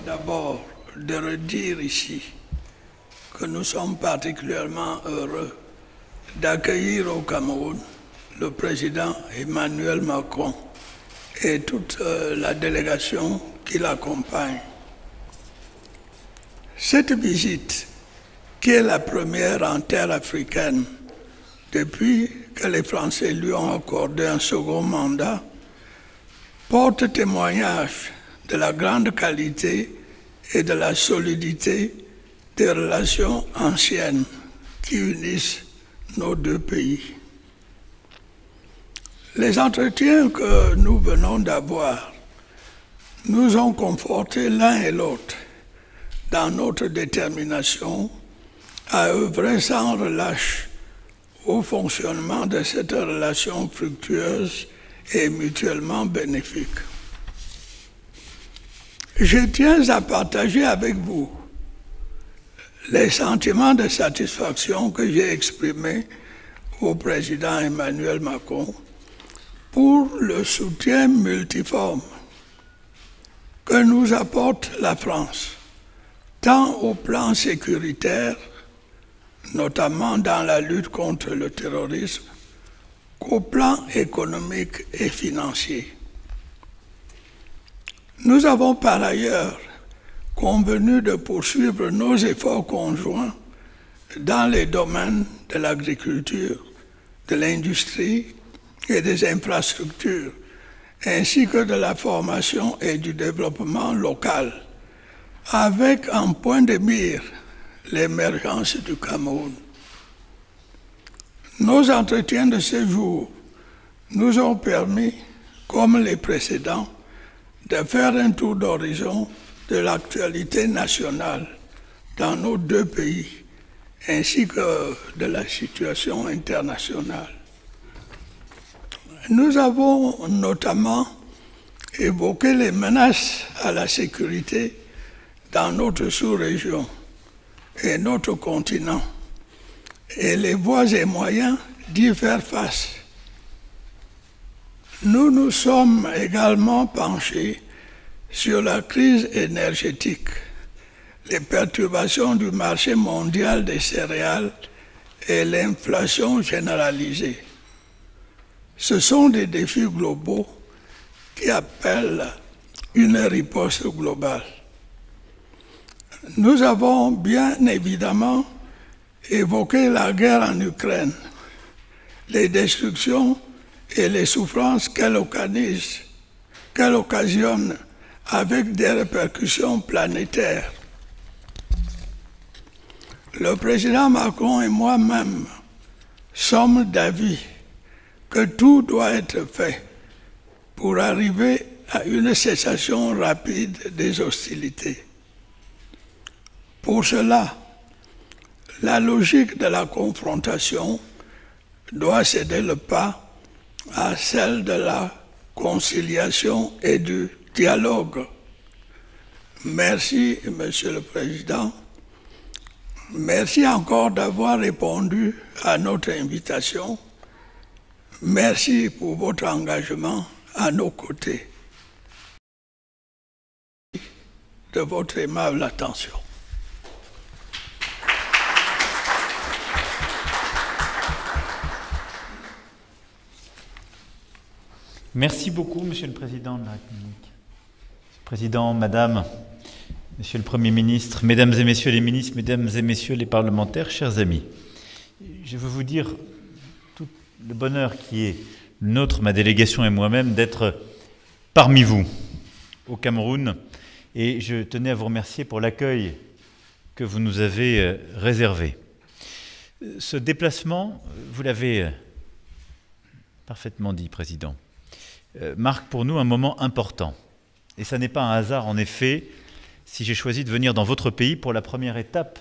d'abord de redire ici que nous sommes particulièrement heureux d'accueillir au Cameroun le président Emmanuel Macron et toute la délégation qui l'accompagne. Cette visite, qui est la première en terre africaine depuis que les Français lui ont accordé un second mandat, porte témoignage de la grande qualité et de la solidité des relations anciennes qui unissent nos deux pays. Les entretiens que nous venons d'avoir nous ont confortés l'un et l'autre dans notre détermination à œuvrer sans relâche au fonctionnement de cette relation fructueuse et mutuellement bénéfique. Je tiens à partager avec vous les sentiments de satisfaction que j'ai exprimés au président Emmanuel Macron pour le soutien multiforme que nous apporte la France, tant au plan sécuritaire, notamment dans la lutte contre le terrorisme, qu'au plan économique et financier. Nous avons par ailleurs convenu de poursuivre nos efforts conjoints dans les domaines de l'agriculture, de l'industrie et des infrastructures, ainsi que de la formation et du développement local, avec en point de mire l'émergence du Cameroun. Nos entretiens de ce jour nous ont permis, comme les précédents, de faire un tour d'horizon de l'actualité nationale dans nos deux pays, ainsi que de la situation internationale. Nous avons notamment évoqué les menaces à la sécurité dans notre sous-région et notre continent, et les voies et moyens d'y faire face. Nous nous sommes également penchés sur la crise énergétique, les perturbations du marché mondial des céréales et l'inflation généralisée. Ce sont des défis globaux qui appellent une riposte globale. Nous avons bien évidemment évoqué la guerre en Ukraine, les destructions et les souffrances qu'elle occasionne avec des répercussions planétaires. Le président Macron et moi-même sommes d'avis que tout doit être fait pour arriver à une cessation rapide des hostilités. Pour cela, la logique de la confrontation doit céder le pas à celle de la conciliation et du dialogue. Merci, Monsieur le Président. Merci encore d'avoir répondu à notre invitation. Merci pour votre engagement à nos côtés. De votre aimable attention. Merci beaucoup, Monsieur le Président de la République. Monsieur le Président, Madame, Monsieur le Premier ministre, Mesdames et Messieurs les ministres, Mesdames et Messieurs les parlementaires, chers amis, je veux vous dire tout le bonheur qui est nôtre, ma délégation et moi-même, d'être parmi vous au Cameroun. Et je tenais à vous remercier pour l'accueil que vous nous avez réservé. Ce déplacement, vous l'avez parfaitement dit, Président, marque pour nous un moment important. Et ça n'est pas un hasard, en effet, si j'ai choisi de venir dans votre pays pour la première étape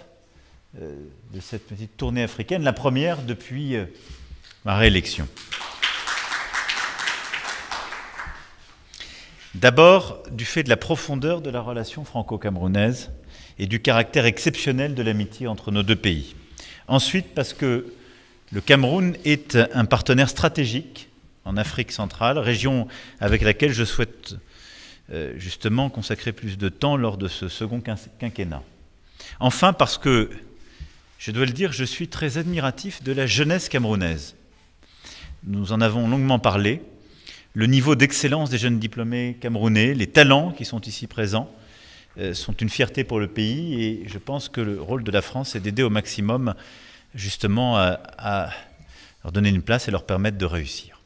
de cette petite tournée africaine, la première depuis ma réélection. D'abord, du fait de la profondeur de la relation franco-camerounaise et du caractère exceptionnel de l'amitié entre nos deux pays. Ensuite, parce que le Cameroun est un partenaire stratégique en Afrique centrale, région avec laquelle je souhaite justement consacrer plus de temps lors de ce second quinquennat. Enfin, parce que, je dois le dire, je suis très admiratif de la jeunesse camerounaise. Nous en avons longuement parlé. Le niveau d'excellence des jeunes diplômés camerounais, les talents qui sont ici présents, sont une fierté pour le pays, et je pense que le rôle de la France est d'aider au maximum justement à leur donner une place et leur permettre de réussir.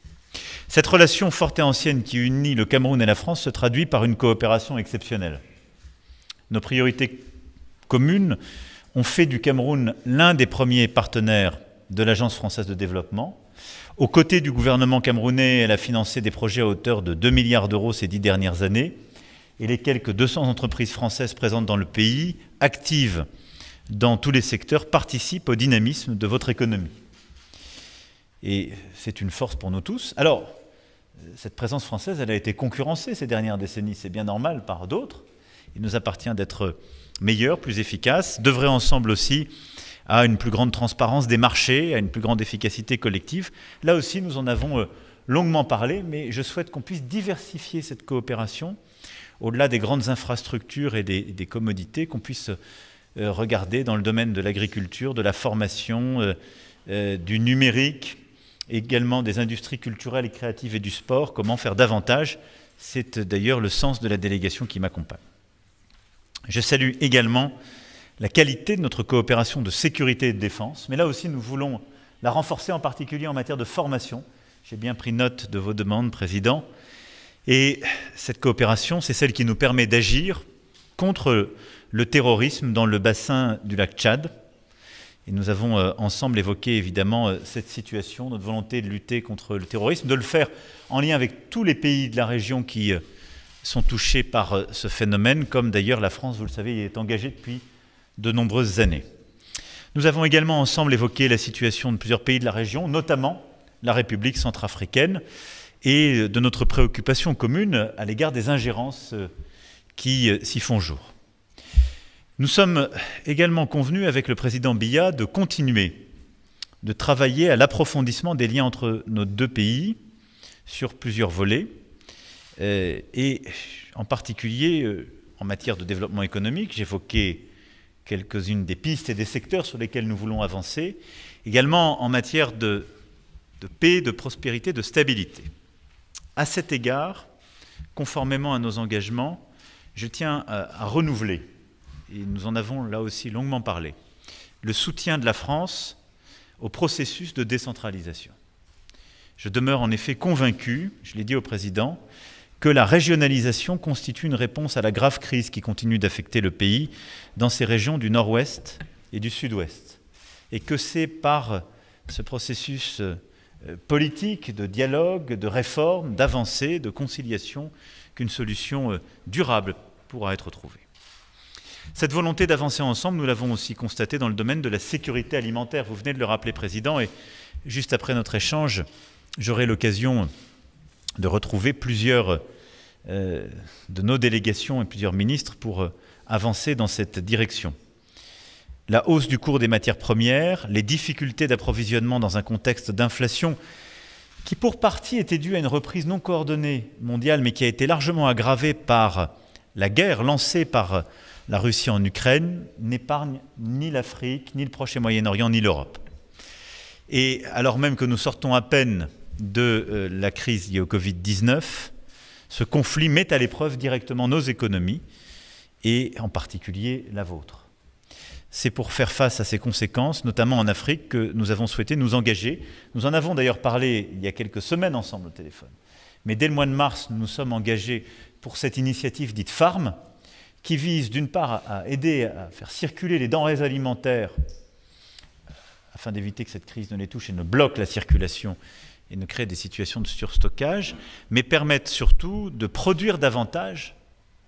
Cette relation forte et ancienne qui unit le Cameroun et la France se traduit par une coopération exceptionnelle. Nos priorités communes ont fait du Cameroun l'un des premiers partenaires de l'Agence française de développement. Aux côtés du gouvernement camerounais, elle a financé des projets à hauteur de 2 milliards d'euros ces 10 dernières années, et les quelques 200 entreprises françaises présentes dans le pays, actives dans tous les secteurs, participent au dynamisme de votre économie. Et c'est une force pour nous tous. Alors, cette présence française, elle a été concurrencée ces dernières décennies, c'est bien normal, par d'autres. Il nous appartient d'être meilleurs, plus efficaces, d'œuvrer ensemble aussi à une plus grande transparence des marchés, à une plus grande efficacité collective. Là aussi, nous en avons longuement parlé, mais je souhaite qu'on puisse diversifier cette coopération au-delà des grandes infrastructures et des commodités, qu'on puisse regarder dans le domaine de l'agriculture, de la formation, du numérique, également des industries culturelles et créatives et du sport, comment faire davantage. C'est d'ailleurs le sens de la délégation qui m'accompagne. Je salue également la qualité de notre coopération de sécurité et de défense, mais là aussi nous voulons la renforcer, en particulier en matière de formation. J'ai bien pris note de vos demandes, Président. Et cette coopération, c'est celle qui nous permet d'agir contre le terrorisme dans le bassin du lac Tchad. Et nous avons ensemble évoqué évidemment cette situation, notre volonté de lutter contre le terrorisme, de le faire en lien avec tous les pays de la région qui sont touchés par ce phénomène, comme d'ailleurs la France, vous le savez, y est engagée depuis de nombreuses années. Nous avons également ensemble évoqué la situation de plusieurs pays de la région, notamment la République centrafricaine, et de notre préoccupation commune à l'égard des ingérences qui s'y font jour. Nous sommes également convenus avec le président Biya de continuer de travailler à l'approfondissement des liens entre nos deux pays sur plusieurs volets, et en particulier en matière de développement économique. J'évoquais quelques-unes des pistes et des secteurs sur lesquels nous voulons avancer, également en matière de paix, de prospérité, de stabilité. À cet égard, conformément à nos engagements, je tiens à renouveler, et nous en avons là aussi longuement parlé, le soutien de la France au processus de décentralisation. Je demeure en effet convaincu, je l'ai dit au Président, que la régionalisation constitue une réponse à la grave crise qui continue d'affecter le pays dans ces régions du nord-ouest et du sud-ouest, et que c'est par ce processus politique, de dialogue, de réforme, d'avancée, de conciliation, qu'une solution durable pourra être trouvée. Cette volonté d'avancer ensemble, nous l'avons aussi constatée dans le domaine de la sécurité alimentaire. Vous venez de le rappeler, Président, et juste après notre échange, j'aurai l'occasion de retrouver plusieurs de nos délégations et plusieurs ministres pour avancer dans cette direction. La hausse du cours des matières premières, les difficultés d'approvisionnement dans un contexte d'inflation qui pour partie était due à une reprise non coordonnée mondiale, mais qui a été largement aggravée par la guerre lancée par la Russie en Ukraine, n'épargne ni l'Afrique, ni le Proche et Moyen-Orient, ni l'Europe. Et alors même que nous sortons à peine de la crise liée au Covid-19, ce conflit met à l'épreuve directement nos économies, et en particulier la vôtre. C'est pour faire face à ces conséquences, notamment en Afrique, que nous avons souhaité nous engager. Nous en avons d'ailleurs parlé il y a quelques semaines ensemble au téléphone. Mais dès le mois de mars, nous nous sommes engagés pour cette initiative dite FARM, qui vise d'une part à aider à faire circuler les denrées alimentaires afin d'éviter que cette crise ne les touche et ne bloque la circulation et ne crée des situations de surstockage, mais permettre surtout de produire davantage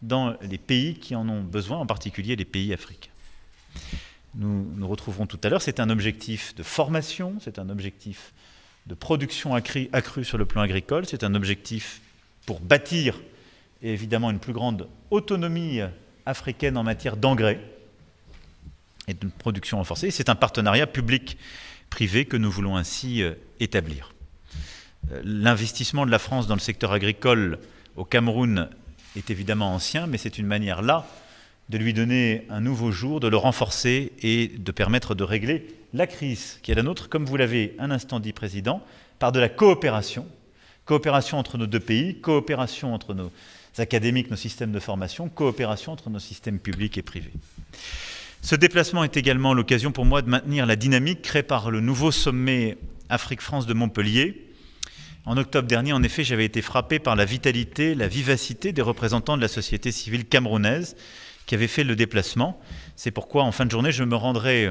dans les pays qui en ont besoin, en particulier les pays africains. Nous nous retrouverons tout à l'heure, c'est un objectif de formation, c'est un objectif de production accrue sur le plan agricole, c'est un objectif pour bâtir et évidemment une plus grande autonomie africaine en matière d'engrais et de production renforcée. C'est un partenariat public-privé que nous voulons ainsi établir. L'investissement de la France dans le secteur agricole au Cameroun est évidemment ancien, mais c'est une manière là de lui donner un nouveau jour, de le renforcer et de permettre de régler la crise qui est la nôtre, comme vous l'avez un instant dit, Président, par de la coopération. Coopération entre nos deux pays, coopération entre nos académiques, nos systèmes de formation, coopération entre nos systèmes publics et privés. Ce déplacement est également l'occasion pour moi de maintenir la dynamique créée par le nouveau sommet Afrique-France de Montpellier. En octobre dernier, en effet, j'avais été frappé par la vitalité, la vivacité des représentants de la société civile camerounaise qui avaient fait le déplacement. C'est pourquoi, en fin de journée, je me rendrai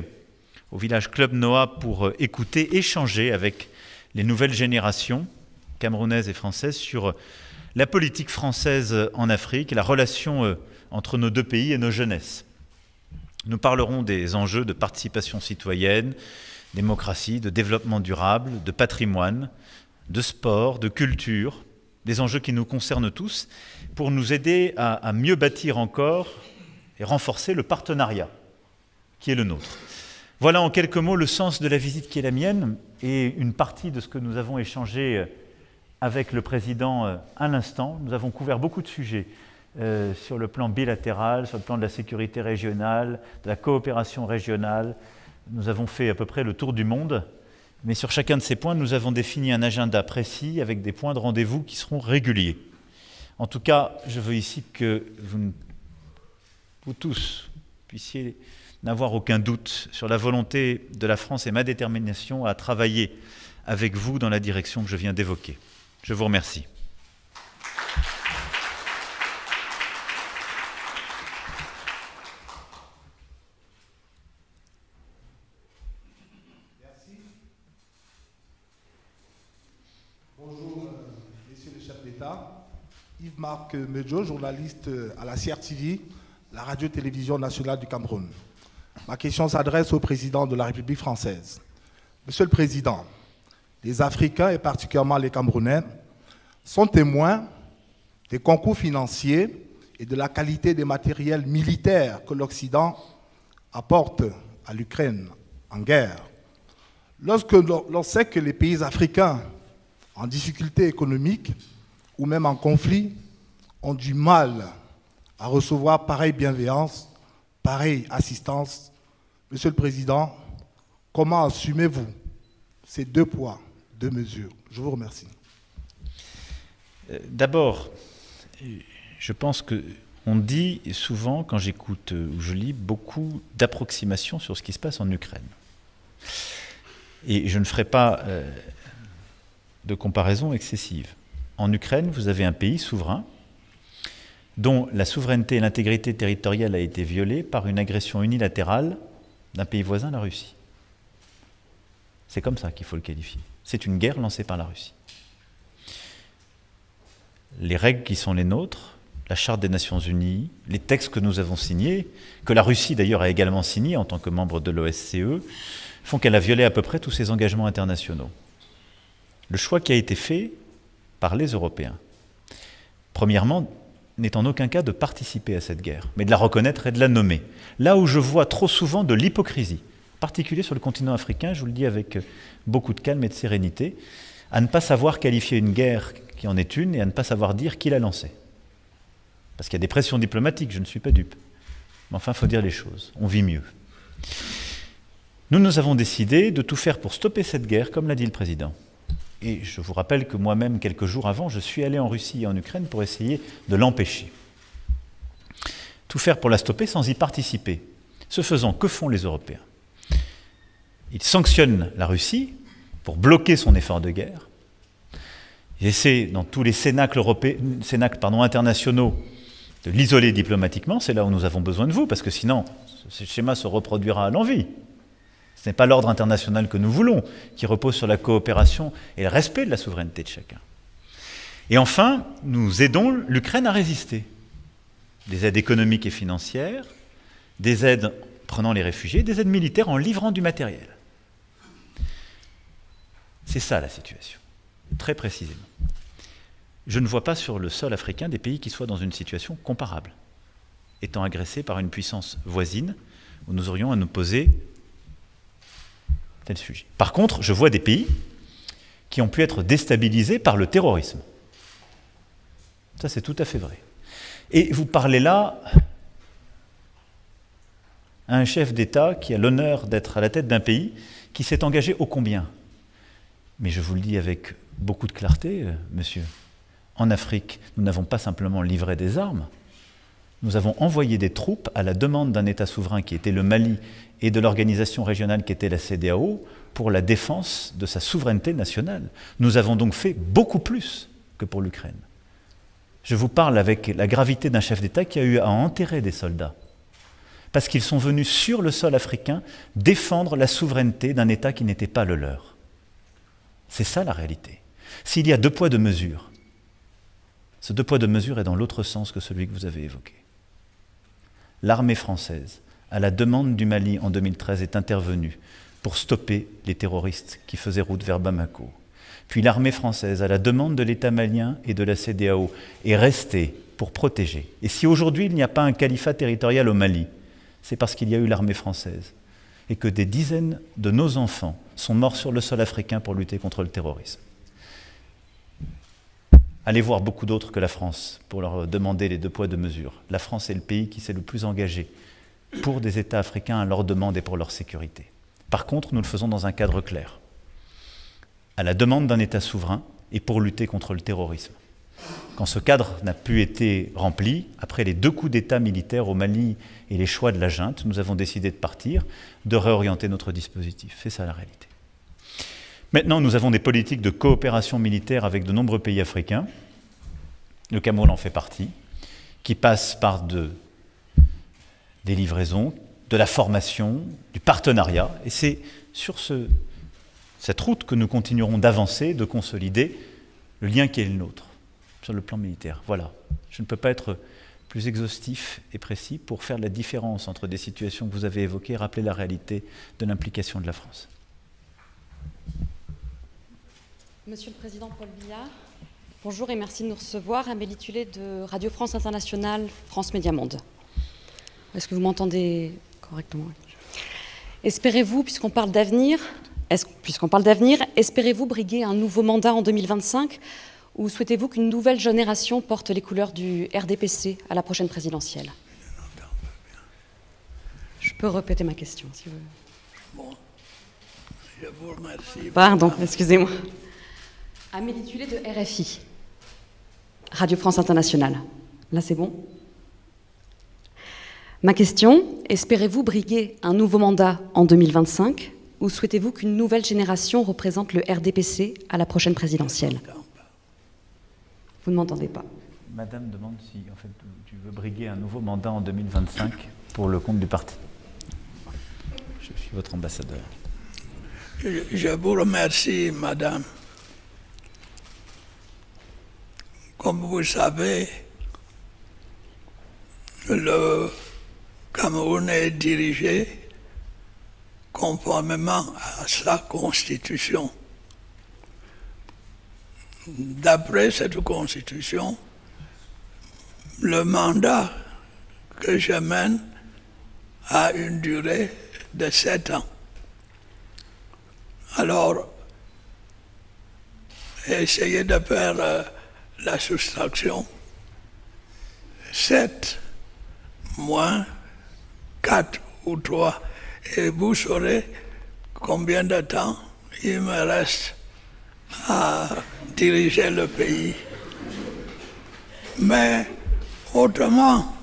au village Club Noah pour écouter, échanger avec les nouvelles générations camerounaises et françaises sur la politique française en Afrique et la relation entre nos deux pays et nos jeunesses. Nous parlerons des enjeux de participation citoyenne, démocratie, de développement durable, de patrimoine, de sport, de culture, des enjeux qui nous concernent tous, pour nous aider à mieux bâtir encore et renforcer le partenariat qui est le nôtre. Voilà en quelques mots le sens de la visite qui est la mienne et une partie de ce que nous avons échangé avec le Président à l'instant. Nous avons couvert beaucoup de sujets sur le plan bilatéral, sur le plan de la sécurité régionale, de la coopération régionale. Nous avons fait à peu près le tour du monde, mais sur chacun de ces points, nous avons défini un agenda précis avec des points de rendez-vous qui seront réguliers. En tout cas, je veux ici que vous tous puissiez n'avoir aucun doute sur la volonté de la France et ma détermination à travailler avec vous dans la direction que je viens d'évoquer. Je vous remercie. Merci. Bonjour, messieurs les chefs d'État. Yves-Marc Medjo, journaliste à la CRTV, la radio-télévision nationale du Cameroun. Ma question s'adresse au président de la République française. Monsieur le Président, les Africains, et particulièrement les Camerounais, sont témoins des concours financiers et de la qualité des matériels militaires que l'Occident apporte à l'Ukraine en guerre. Lorsque l'on sait que les pays africains en difficulté économique ou même en conflit ont du mal à recevoir pareille bienveillance, pareille assistance, Monsieur le Président, comment assumez-vous ces deux poids, deux mesures? Je vous remercie. D'abord, je pense qu'on dit souvent, quand j'écoute ou je lis, beaucoup d'approximations sur ce qui se passe en Ukraine. Et je ne ferai pas de comparaison excessive. En Ukraine, vous avez un pays souverain dont la souveraineté et l'intégrité territoriale a été violée par une agression unilatérale d'un pays voisin, la Russie. C'est comme ça qu'il faut le qualifier. C'est une guerre lancée par la Russie. Les règles qui sont les nôtres, la Charte des Nations Unies, les textes que nous avons signés, que la Russie d'ailleurs a également signés en tant que membre de l'OSCE, font qu'elle a violé à peu près tous ses engagements internationaux. Le choix qui a été fait par les Européens, premièrement, n'est en aucun cas de participer à cette guerre, mais de la reconnaître et de la nommer. Là où je vois trop souvent de l'hypocrisie, en particulier sur le continent africain, je vous le dis avec beaucoup de calme et de sérénité, à ne pas savoir qualifier une guerre qui en est une et à ne pas savoir dire qui l'a lancée. Parce qu'il y a des pressions diplomatiques, je ne suis pas dupe. Mais enfin, il faut dire les choses, on vit mieux. Nous avons décidé de tout faire pour stopper cette guerre, comme l'a dit le Président. Et je vous rappelle que moi-même, quelques jours avant, je suis allé en Russie et en Ukraine pour essayer de l'empêcher. Tout faire pour la stopper sans y participer. Ce faisant, que font les Européens? Ils sanctionnent la Russie pour bloquer son effort de guerre. Ils essaient, dans tous les cénacles internationaux, de l'isoler diplomatiquement. C'est là où nous avons besoin de vous, parce que sinon, ce schéma se reproduira à l'envi. Ce n'est pas l'ordre international que nous voulons, qui repose sur la coopération et le respect de la souveraineté de chacun. Et enfin, nous aidons l'Ukraine à résister. Des aides économiques et financières, des aides prenant les réfugiés, des aides militaires en livrant du matériel. C'est ça la situation, très précisément. Je ne vois pas sur le sol africain des pays qui soient dans une situation comparable, étant agressés par une puissance voisine, où nous aurions à nous poser tel sujet. Par contre, je vois des pays qui ont pu être déstabilisés par le terrorisme. Ça, c'est tout à fait vrai. Et vous parlez là à un chef d'État qui a l'honneur d'être à la tête d'un pays qui s'est engagé ô combien. Mais je vous le dis avec beaucoup de clarté, monsieur, en Afrique, nous n'avons pas simplement livré des armes, nous avons envoyé des troupes à la demande d'un État souverain qui était le Mali et de l'organisation régionale qui était la CEDEAO pour la défense de sa souveraineté nationale. Nous avons donc fait beaucoup plus que pour l'Ukraine. Je vous parle avec la gravité d'un chef d'État qui a eu à enterrer des soldats parce qu'ils sont venus sur le sol africain défendre la souveraineté d'un État qui n'était pas le leur. C'est ça la réalité. S'il y a deux poids, deux mesures, ce deux poids, deux mesures est dans l'autre sens que celui que vous avez évoqué. L'armée française, à la demande du Mali en 2013, est intervenue pour stopper les terroristes qui faisaient route vers Bamako. Puis l'armée française, à la demande de l'État malien et de la CEDEAO, est restée pour protéger. Et si aujourd'hui il n'y a pas un califat territorial au Mali, c'est parce qu'il y a eu l'armée française et que des dizaines de nos enfants sont morts sur le sol africain pour lutter contre le terrorisme. Allez voir beaucoup d'autres que la France pour leur demander les deux poids, deux mesures. La France est le pays qui s'est le plus engagé pour des États africains à leur demande et pour leur sécurité. Par contre, nous le faisons dans un cadre clair, à la demande d'un État souverain et pour lutter contre le terrorisme. Quand ce cadre n'a plus été rempli, après les deux coups d'État militaires au Mali et les choix de la junte, nous avons décidé de partir, de réorienter notre dispositif. C'est ça la réalité. Maintenant, nous avons des politiques de coopération militaire avec de nombreux pays africains. Le Cameroun en fait partie, qui passent par des livraisons, de la formation, du partenariat. Et c'est sur cette route que nous continuerons d'avancer, de consolider le lien qui est le nôtre, sur le plan militaire. Voilà. Je ne peux pas être plus exhaustif et précis pour faire la différence entre des situations que vous avez évoquées et rappeler la réalité de l'implication de la France. Monsieur le Président Paul Biya, bonjour et merci de nous recevoir. Amélie Tullet de Radio France Internationale, France Média Monde. Est-ce que vous m'entendez correctement? Espérez-vous, puisqu'on parle d'avenir, espérez-vous briguer un nouveau mandat en 2025 ou souhaitez-vous qu'une nouvelle génération porte les couleurs du RDPC à la prochaine présidentielle? Je peux répéter ma question, si vous voulez. Bon, je vous remercie. Pardon, excusez-moi. Amélie Tullet de RFI, Radio France Internationale. Là, c'est bon? Ma question, espérez-vous briguer un nouveau mandat en 2025 ou souhaitez-vous qu'une nouvelle génération représente le RDPC à la prochaine présidentielle? Vous ne m'entendez pas. Madame demande si en fait, tu veux briguer un nouveau mandat en 2025 pour le compte du parti. Je suis votre ambassadeur. Je vous remercie, madame. Comme vous savez, le Cameroun est dirigé conformément à sa constitution. D'après cette constitution, le mandat que je mène a une durée de 7 ans. Alors, essayez de faire la soustraction. 7 moins 4 ou 3, et vous saurez combien de temps il me reste à diriger le pays. Mais autrement,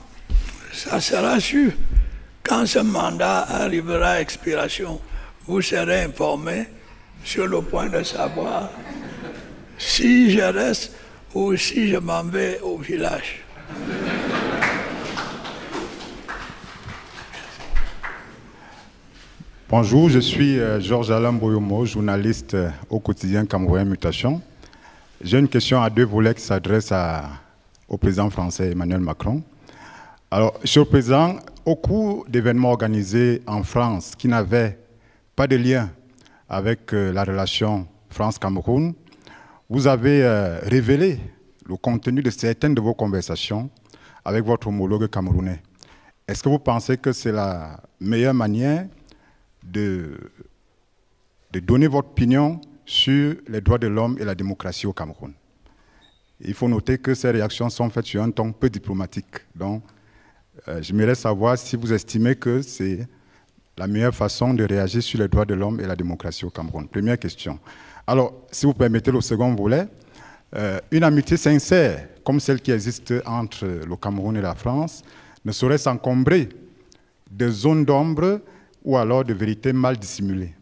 ça sera sûr. Quand ce mandat arrivera à expiration, vous serez informé sur le point de savoir si je reste ou si je m'en vais au village. Bonjour, je suis Georges Alain Boyomo, journaliste au quotidien camerounais Mutation. J'ai une question à deux volets qui s'adresse au président français Emmanuel Macron. Alors, Monsieur le Président, au cours d'événements organisés en France qui n'avaient pas de lien avec la relation France-Cameroun, vous avez révélé le contenu de certaines de vos conversations avec votre homologue camerounais. Est-ce que vous pensez que c'est la meilleure manière de donner votre opinion sur les droits de l'homme et la démocratie au Cameroun? Il faut noter que ces réactions sont faites sur un ton peu diplomatique. Donc, j'aimerais savoir si vous estimez que c'est la meilleure façon de réagir sur les droits de l'homme et la démocratie au Cameroun. Première question. Alors, si vous permettez le second volet, une amitié sincère, comme celle qui existe entre le Cameroun et la France, ne saurait s'encombrer de zones d'ombre ou alors de vérités mal dissimulées.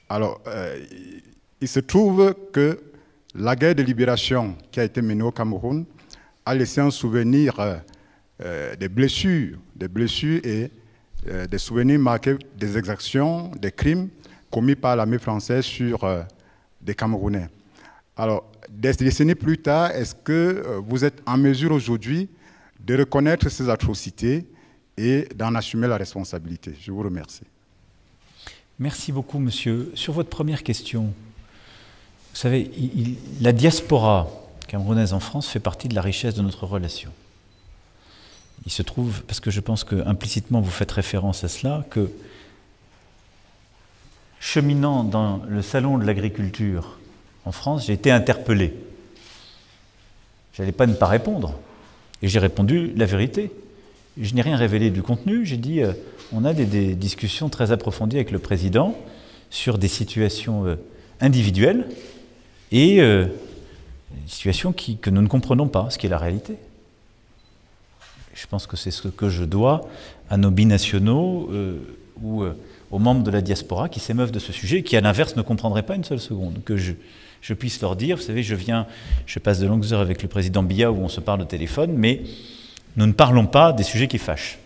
Alors, il se trouve que la guerre de libération qui a été menée au Cameroun a laissé un souvenir des blessures et des souvenirs marqués des exactions, des crimes commis par l'armée française sur des Camerounais. Alors, des décennies plus tard, est-ce que vous êtes en mesure aujourd'hui de reconnaître ces atrocités et d'en assumer la responsabilité? Je vous remercie. Merci beaucoup, monsieur. Sur votre première question, vous savez, la diaspora camerounaise en France fait partie de la richesse de notre relation. Il se trouve, parce que je pense que implicitement vous faites référence à cela, que cheminant dans le salon de l'agriculture en France, j'ai été interpellé. Je n'allais pas ne pas répondre. Et j'ai répondu la vérité. Je n'ai rien révélé du contenu. J'ai dit, on a des discussions très approfondies avec le président sur des situations individuelles et des situations que nous ne comprenons pas, ce qui est la réalité. Je pense que c'est ce que je dois à nos binationaux ou aux membres de la diaspora qui s'émeuvent de ce sujet et qui, à l'inverse, ne comprendraient pas une seule seconde. Que je puisse leur dire, vous savez, je passe de longues heures avec le président Biya où on se parle au téléphone, mais nous ne parlons pas des sujets qui fâchent.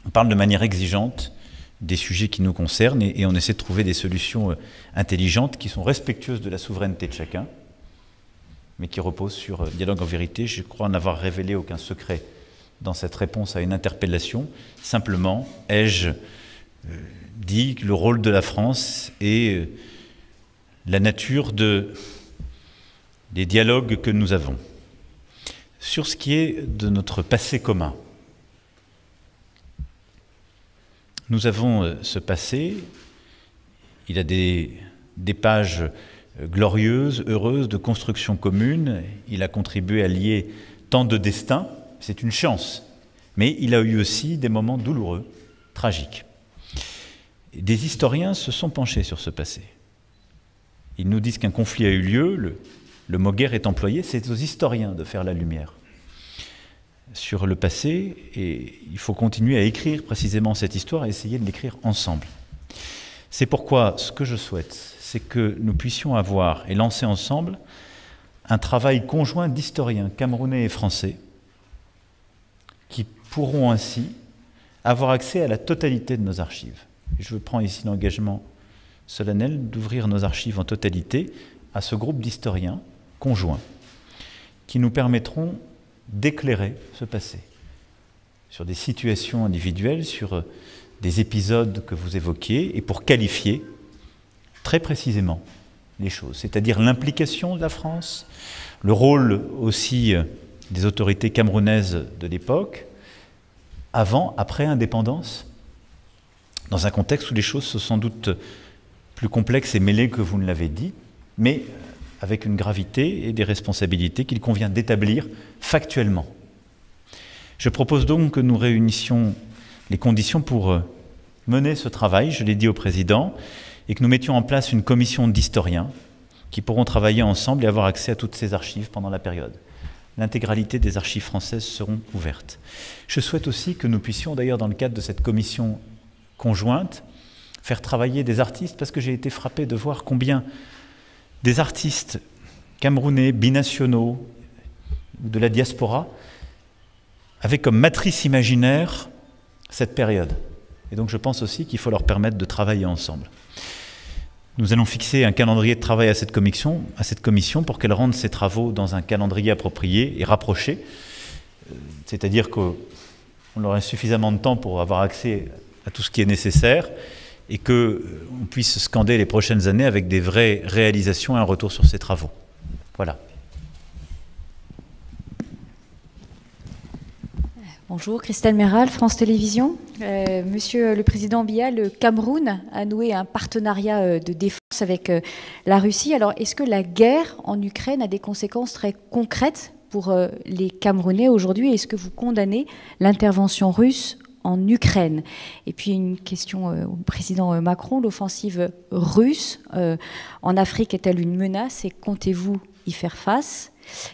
On parle de manière exigeante des sujets qui nous concernent et on essaie de trouver des solutions intelligentes qui sont respectueuses de la souveraineté de chacun, mais qui reposent sur dialogue en vérité. Je crois n'avoir révélé aucun secret dans cette réponse à une interpellation. Simplement, ai-je dit que le rôle de la France et la nature des dialogues que nous avons. Sur ce qui est de notre passé commun, nous avons ce passé, il a des pages glorieuses, heureuses, de construction commune, il a contribué à lier tant de destins, c'est une chance, mais il a eu aussi des moments douloureux, tragiques. Des historiens se sont penchés sur ce passé. Ils nous disent qu'un conflit a eu lieu, le mot guerre est employé, c'est aux historiens de faire la lumière sur le passé, et il faut continuer à écrire précisément cette histoire et essayer de l'écrire ensemble. C'est pourquoi ce que je souhaite, c'est que nous puissions avoir et lancer ensemble un travail conjoint d'historiens camerounais et français qui pourront ainsi avoir accès à la totalité de nos archives. Je prends ici l'engagement solennel d'ouvrir nos archives en totalité à ce groupe d'historiens conjoints qui nous permettront d'éclairer ce passé sur des situations individuelles, sur des épisodes que vous évoquiez et pour qualifier très précisément les choses, c'est-à-dire l'implication de la France, le rôle aussi des autorités camerounaises de l'époque, avant, après indépendance, dans un contexte où les choses sont sans doute plus complexes et mêlées que vous ne l'avez dit, mais avec une gravité et des responsabilités qu'il convient d'établir factuellement. Je propose donc que nous réunissions les conditions pour mener ce travail, je l'ai dit au président, et que nous mettions en place une commission d'historiens qui pourront travailler ensemble et avoir accès à toutes ces archives pendant la période. L'intégralité des archives françaises seront ouvertes. Je souhaite aussi que nous puissions, d'ailleurs dans le cadre de cette commission conjointe, faire travailler des artistes, parce que j'ai été frappé de voir combien des artistes camerounais, binationaux, ou de la diaspora, avaient comme matrice imaginaire cette période. Et donc je pense aussi qu'il faut leur permettre de travailler ensemble. Nous allons fixer un calendrier de travail à cette commission pour qu'elle rende ses travaux dans un calendrier approprié et rapproché. C'est-à-dire qu'on aurait suffisamment de temps pour avoir accès à tout ce qui est nécessaire et qu'on puisse scander les prochaines années avec des vraies réalisations et un retour sur ces travaux. Voilà. Bonjour, Christelle Méral, France Télévisions. Monsieur le Président Biya, le Cameroun a noué un partenariat de défense avec la Russie. Alors, est-ce que la guerre en Ukraine a des conséquences très concrètes pour les Camerounais aujourd'hui? Est-ce que vous condamnez l'intervention russe en Ukraine? Et puis une question au président Macron, l'offensive russe en Afrique est-elle une menace et comptez-vous y faire face?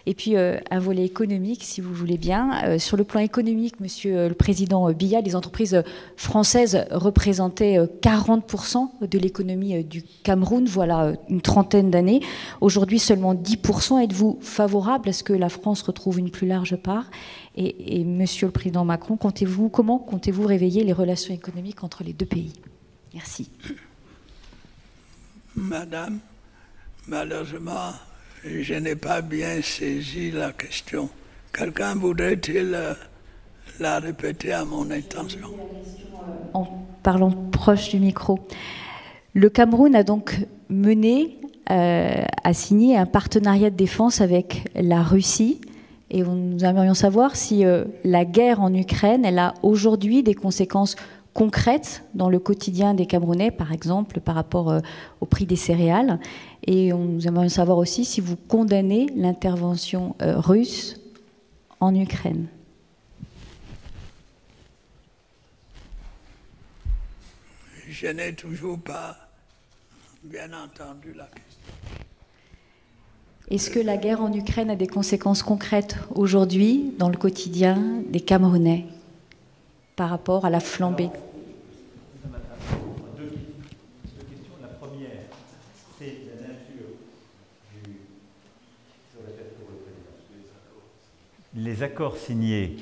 Et puis un volet économique, si vous voulez bien. Sur le plan économique, monsieur le président Biya, les entreprises françaises représentaient 40% de l'économie du Cameroun, voilà une trentaine d'années. Aujourd'hui, seulement 10%. Êtes-vous favorable à ce que la France retrouve une plus large part? Et monsieur le président Macron, comment comptez-vous réveiller les relations économiques entre les deux pays? Merci. Madame, malheureusement, je n'ai pas bien saisi la question. Quelqu'un voudrait-il la répéter à mon intention? En parlant proche du micro. Le Cameroun a donc a signé un partenariat de défense avec la Russie. Et nous aimerions savoir si la guerre en Ukraine, elle a aujourd'hui des conséquences concrètes dans le quotidien des Camerounais, par exemple par rapport au prix des céréales. Et nous aimerions savoir aussi si vous condamnez l'intervention russe en Ukraine. Je n'ai toujours pas bien entendu la question. Est-ce que la guerre en Ukraine a des conséquences concrètes aujourd'hui dans le quotidien des Camerounais par rapport à la flambée? Deux questions. La première, c'est la nature les accords signés,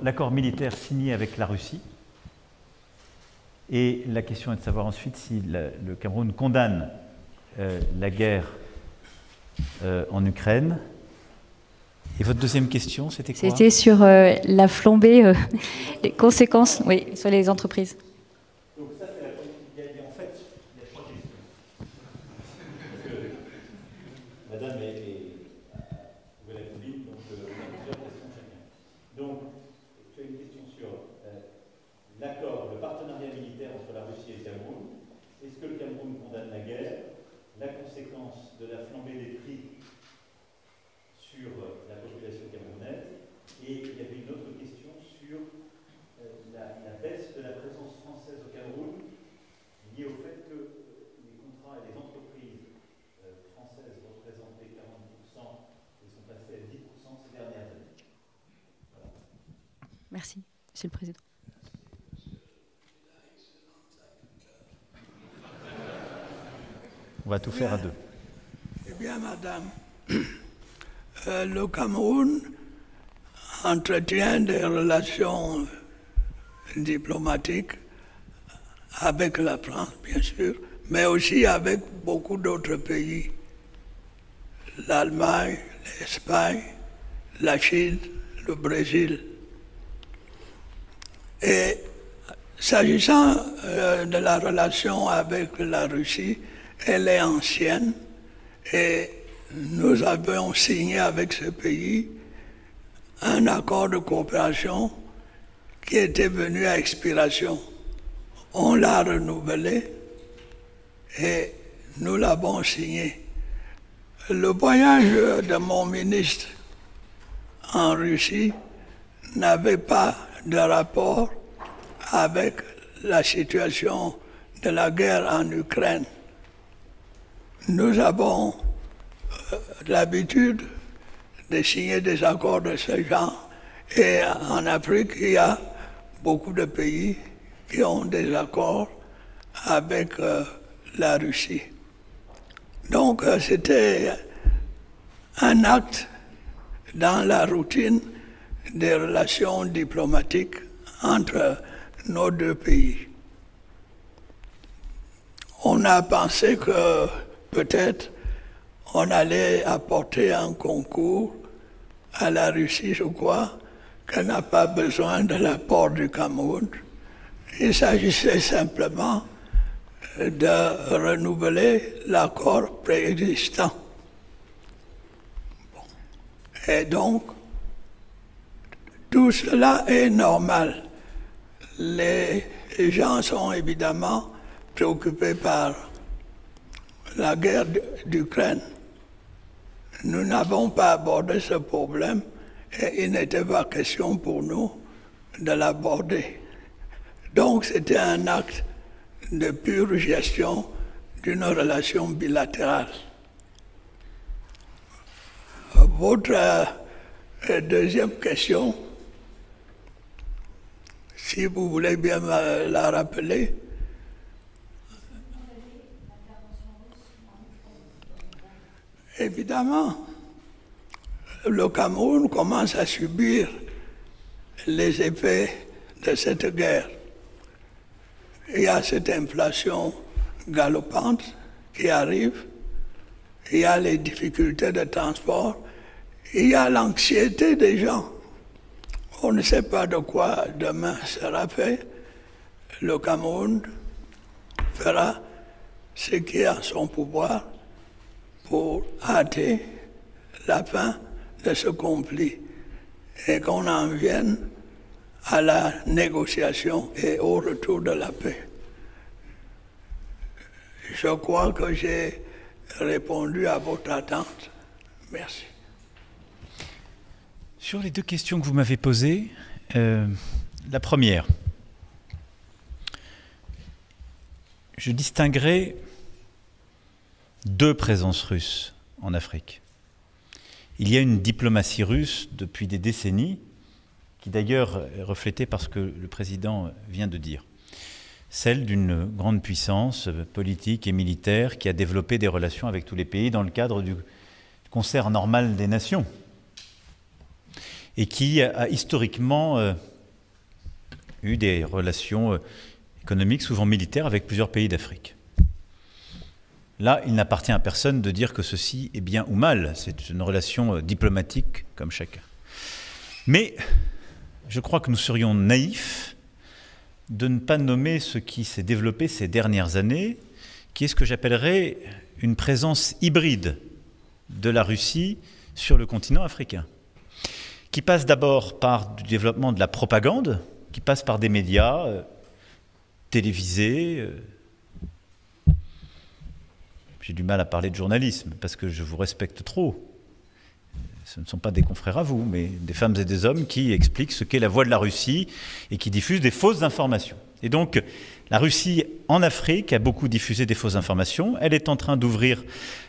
l'accord militaire signé avec la Russie. Et la question est de savoir ensuite si le Cameroun condamne la guerre en Ukraine. Et votre deuxième question, c'était quoi? C'était sur la flambée, les conséquences, oui, sur les entreprises. Donc ça, c'est en fait, il y a trois questions. Parce que madame est la combine, donc on a plusieurs questions chacun. Donc, tu as une question sur l'accord, le partenariat militaire entre la Russie et le Cameroun. Est-ce que le Cameroun condamne la guerre? La conséquence de la flambée des prix sur la population camerounaise. Et il y avait une autre question sur la baisse de la présence française au Cameroun liée au fait que les contrats et les entreprises françaises représentaient 40% et sont passées à 10% ces dernières années. Voilà. Merci, Monsieur le Président. On va tout faire à deux. Eh bien, madame, le Cameroun entretient des relations diplomatiques avec la France, bien sûr, mais aussi avec beaucoup d'autres pays. L'Allemagne, l'Espagne, la Chine, le Brésil. Et s'agissant de la relation avec la Russie, elle est ancienne et nous avons signé avec ce pays un accord de coopération qui était venu à expiration. On l'a renouvelé et nous l'avons signé. Le voyage de mon ministre en Russie n'avait pas de rapport avec la situation de la guerre en Ukraine. Nous avons l'habitude de signer des accords de ce genre. Et en Afrique, il y a beaucoup de pays qui ont des accords avec la Russie. Donc, c'était un acte dans la routine des relations diplomatiques entre nos deux pays. On a pensé que peut-être on allait apporter un concours à la Russie, je crois, qu'elle n'a pas besoin de l'apport du Cameroun. Il s'agissait simplement de renouveler l'accord préexistant. Bon. Et donc, Tout cela est normal. Les gens sont évidemment préoccupés par la guerre d'Ukraine. Nous n'avons pas abordé ce problème et il n'était pas question pour nous de l'aborder. Donc c'était un acte de pure gestion d'une relation bilatérale. Votre deuxième question, si vous voulez bien me la rappeler. Évidemment, le Cameroun commence à subir les effets de cette guerre. Il y a cette inflation galopante qui arrive, il y a les difficultés de transport, il y a l'anxiété des gens. On ne sait pas de quoi demain sera fait. Le Cameroun fera ce qui est en son pouvoir pour hâter la fin de ce conflit et qu'on en vienne à la négociation et au retour de la paix. Je crois que j'ai répondu à votre attente. Merci. Sur les deux questions que vous m'avez posées, la première, je distinguerai deux présences russes en Afrique. Il y a une diplomatie russe depuis des décennies, qui d'ailleurs est reflétée par ce que le président vient de dire. Celle d'une grande puissance politique et militaire qui a développé des relations avec tous les pays dans le cadre du concert normal des nations et qui a historiquement eu des relations économiques, souvent militaires, avec plusieurs pays d'Afrique. Là, il n'appartient à personne de dire que ceci est bien ou mal. C'est une relation diplomatique comme chacun. Mais je crois que nous serions naïfs de ne pas nommer ce qui s'est développé ces dernières années, qui est ce que j'appellerais une présence hybride de la Russie sur le continent africain, qui passe d'abord par du développement de la propagande, qui passe par des médias télévisés. J'ai du mal à parler de journalisme, parce que je vous respecte trop. Ce ne sont pas des confrères à vous, mais des femmes et des hommes qui expliquent ce qu'est la voix de la Russie et qui diffusent des fausses informations. Et donc, la Russie, en Afrique, a beaucoup diffusé des fausses informations. Elle est en train d'ouvrir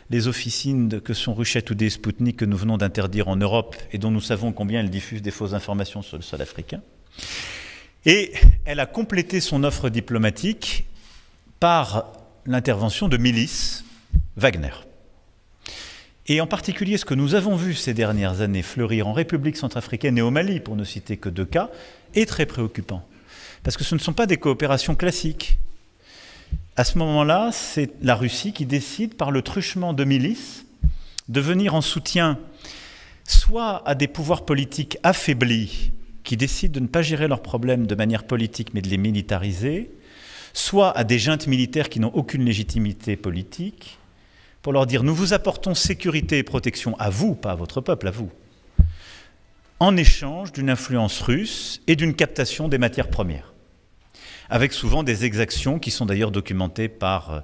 les officines que sont Ruchet ou Spoutnik, que nous venons d'interdire en Europe, et dont nous savons combien elle diffuse des fausses informations sur le sol africain. Et elle a complété son offre diplomatique par l'intervention de milices Wagner. Et en particulier, ce que nous avons vu ces dernières années fleurir en République centrafricaine et au Mali, pour ne citer que deux cas, est très préoccupant. Parce que ce ne sont pas des coopérations classiques. À ce moment-là, c'est la Russie qui décide, par le truchement de milices, de venir en soutien soit à des pouvoirs politiques affaiblis, qui décident de ne pas gérer leurs problèmes de manière politique, mais de les militariser, soit à des juntes militaires qui n'ont aucune légitimité politique, pour leur dire « nous vous apportons sécurité et protection à vous, pas à votre peuple, à vous », en échange d'une influence russe et d'une captation des matières premières, avec souvent des exactions qui sont d'ailleurs documentées par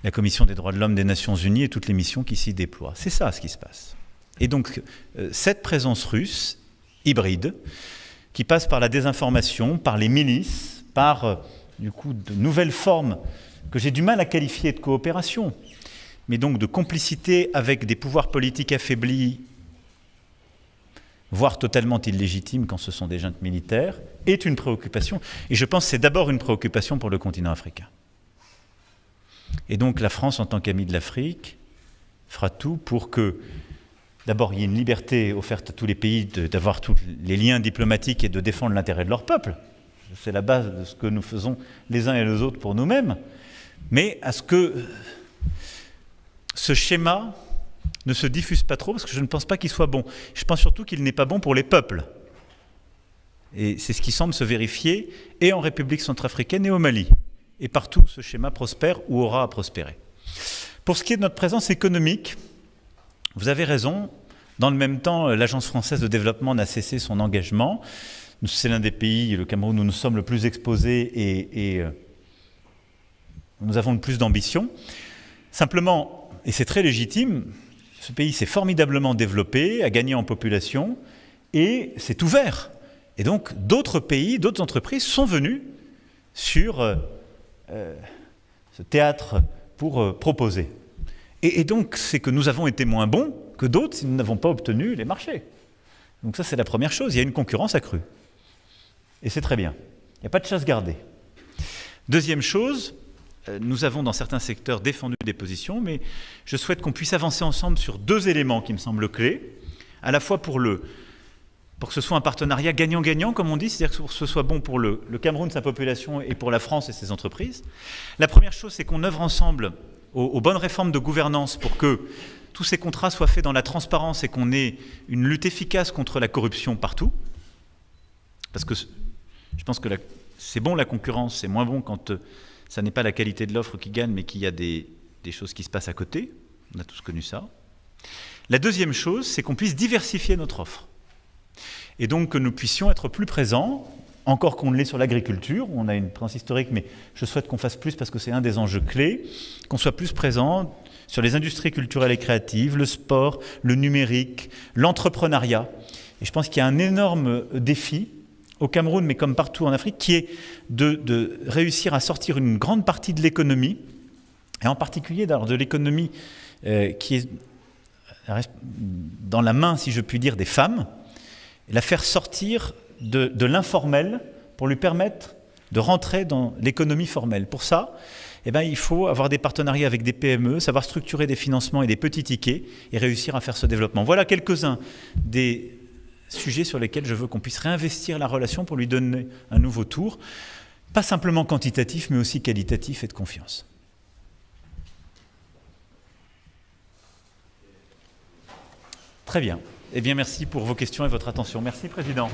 la Commission des droits de l'homme des Nations Unies et toutes les missions qui s'y déploient. C'est ça ce qui se passe. Et donc, cette présence russe, hybride, qui passe par la désinformation, par les milices, par, du coup, de nouvelles formes que j'ai du mal à qualifier de coopération, mais donc de complicité avec des pouvoirs politiques affaiblis, voire totalement illégitimes quand ce sont des juntes militaires, est une préoccupation. Et je pense que c'est d'abord une préoccupation pour le continent africain. Et donc la France, en tant qu'amie de l'Afrique, fera tout pour que, d'abord, il y ait une liberté offerte à tous les pays d'avoir tous les liens diplomatiques et de défendre l'intérêt de leur peuple. C'est la base de ce que nous faisons les uns et les autres pour nous-mêmes. Mais à ce que ce schéma ne se diffuse pas trop, parce que je ne pense pas qu'il soit bon. Je pense surtout qu'il n'est pas bon pour les peuples. Et c'est ce qui semble se vérifier, et en République centrafricaine et au Mali. Et partout, ce schéma prospère ou aura à prospérer. Pour ce qui est de notre présence économique, vous avez raison, Dans le même temps, l'Agence française de développement n'a cessé son engagement. C'est l'un des pays, le Cameroun, où nous sommes le plus exposés et nous avons le plus d'ambition. Simplement, et c'est très légitime, ce pays s'est formidablement développé, a gagné en population et s'est ouvert. Et donc, d'autres pays, d'autres entreprises sont venus sur ce théâtre pour proposer. Et donc, c'est que nous avons été moins bons que d'autres si nous n'avons pas obtenu les marchés. Donc ça, c'est la première chose. Il y a une concurrence accrue. Et c'est très bien. Il n'y a pas de chasse gardée. Deuxième chose, nous avons dans certains secteurs défendu des positions, mais je souhaite qu'on puisse avancer ensemble sur deux éléments qui me semblent clés, à la fois pour que ce soit un partenariat gagnant-gagnant, comme on dit, c'est-à-dire que ce soit bon pour le Cameroun, sa population, et pour la France et ses entreprises. La première chose, c'est qu'on œuvre ensemble aux bonnes réformes de gouvernance pour que tous ces contrats soient faits dans la transparence et qu'on ait une lutte efficace contre la corruption partout. Parce que je pense que c'est bon la concurrence, c'est moins bon quand ça n'est pas la qualité de l'offre qui gagne, mais qu'il y a des choses qui se passent à côté. On a tous connu ça. La deuxième chose, c'est qu'on puisse diversifier notre offre. Et donc que nous puissions être plus présents, encore qu'on l'est sur l'agriculture, où on a une présence historique, mais je souhaite qu'on fasse plus parce que c'est un des enjeux clés, qu'on soit plus présent sur les industries culturelles et créatives, le sport, le numérique, l'entrepreneuriat. Et je pense qu'il y a un énorme défi au Cameroun, mais comme partout en Afrique, qui est de réussir à sortir une grande partie de l'économie, et en particulier de l'économie qui est dans la main, si je puis dire, des femmes, et la faire sortir de l'informel pour lui permettre de rentrer dans l'économie formelle. Pour ça, il faut avoir des partenariats avec des PME, savoir structurer des financements et des petits tickets et réussir à faire ce développement. Voilà quelques-uns des sujets sur lesquels je veux qu'on puisse réinvestir la relation pour lui donner un nouveau tour, pas simplement quantitatif, mais aussi qualitatif et de confiance. Très bien. Eh bien, merci pour vos questions et votre attention. Merci, Président.